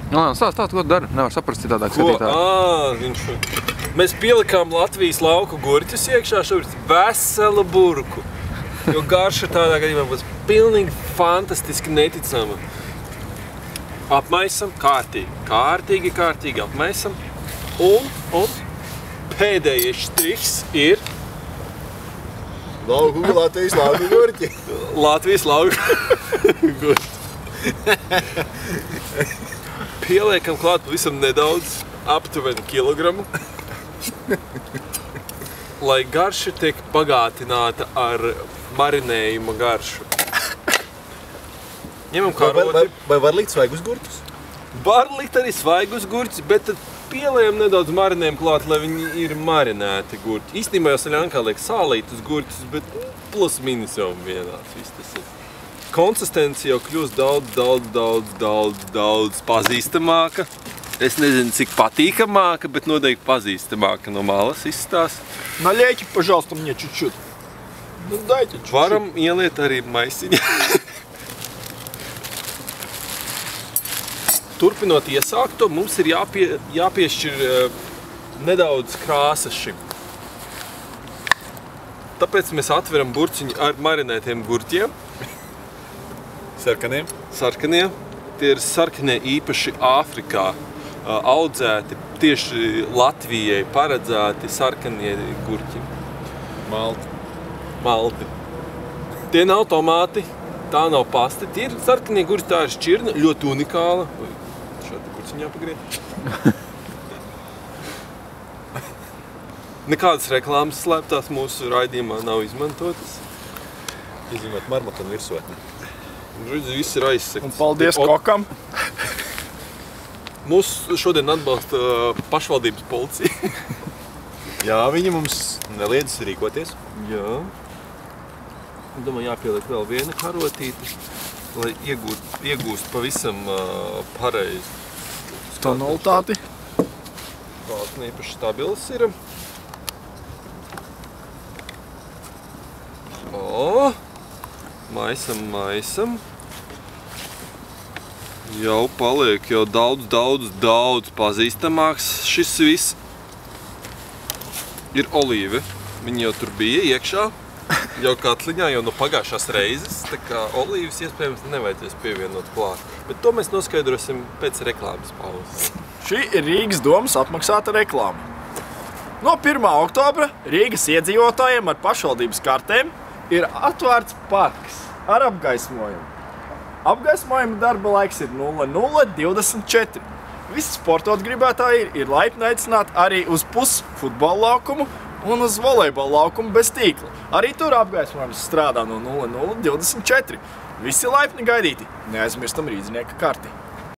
Stāst, ko dara? Nevar saprast citādāk skatītāji. Mēs pielikām Latvijas lauku gurķus iekšā, šobrīd veselu burku. Jo garša tādā gadījumā būs pilnīgi fantastiski neticama. Apmaisam kārtīgi apmaisam. Un pēdējais štriks ir Latvijas lauku gurķi. Latvijas lauku gurķi. Pieliekam klāt pavisam nedaudz, aptuveni kilogramu, lai garša tiek bagātināta ar marinējuma garšu. Ņemam karoti. Vai var likt svaigus gurķus? Var likt arī svaigus gurķus, bet tad pieliekam nedaudz marinējumu klāt, lai viņi ir marinēti gurķi. Īstenībā jau Saļankā liek sālītus gurķus, bet plus minus jau vienāds viss tas ir. Konsistence jau kļūst daudz pazīstamāka. Es nezinu, cik patīkamāka, bet noteikti pazīstamāka no malas izstās. Налейте, пожалуйста, мне чуть-чуть. Ну, дайте чуть-чуть. Varam ieliet arī maisiņu. Turpinot iesākto, mums ir jāpiešķir nedaudz krāsas šim. Tāpēc mēs atveram burciņu ar marinētiem gurķiem. Sarkanie. Tie ir sarkanie īpaši Āfrikā audzēti, tieši Latvijai paredzēti sarkanie gurķi. Malti. Tie nav tomāti, tā nav pasta. Tie ir sarkanie gurķi, tā ir šķirne, ļoti unikāla. Šādi gurķiņā pagriet. Nekādas reklāmas slēptās mūsu raidījumā nav izmantotas. Izņemot marmotanu virsotni. Viss ir aizsekts. Un paldies kokam. Mūs šodien atbalsta pašvaldības policija. Jā, viņi mums neliedz rīkoties. Jā. Domāju, jāpieliek vēl viena karotīte, lai iegūst pavisam pareizi tonalitāti. Valsts neīpaši stabils ir. Maisam. Jau paliek jau daudz pazīstamāks. Šis viss ir olīve. Viņi jau tur bija iekšā, jau katliņā, jau no pagājušās reizes. Tā kā olīves iespējams nevajadzēs pievienot klāt. Bet to mēs noskaidrosim pēc reklāmas pauzes. Šī ir Rīgas domas apmaksāta reklāma. No 1. oktobra Rīgas iedzīvotājiem ar pašvaldības kartēm ir atvērts parks ar apgaismojumu. Apgaismojuma darba laiks ir 00:24. Visi sportot gribētāji ir laipni aicināti arī uz pusfutbola laukumu un uz volejbola laukumu bez tīkla. Arī tur apgaismojums strādā no 00:24. Visi laipni gaidīti. Neaizmirstam rīznieka karti.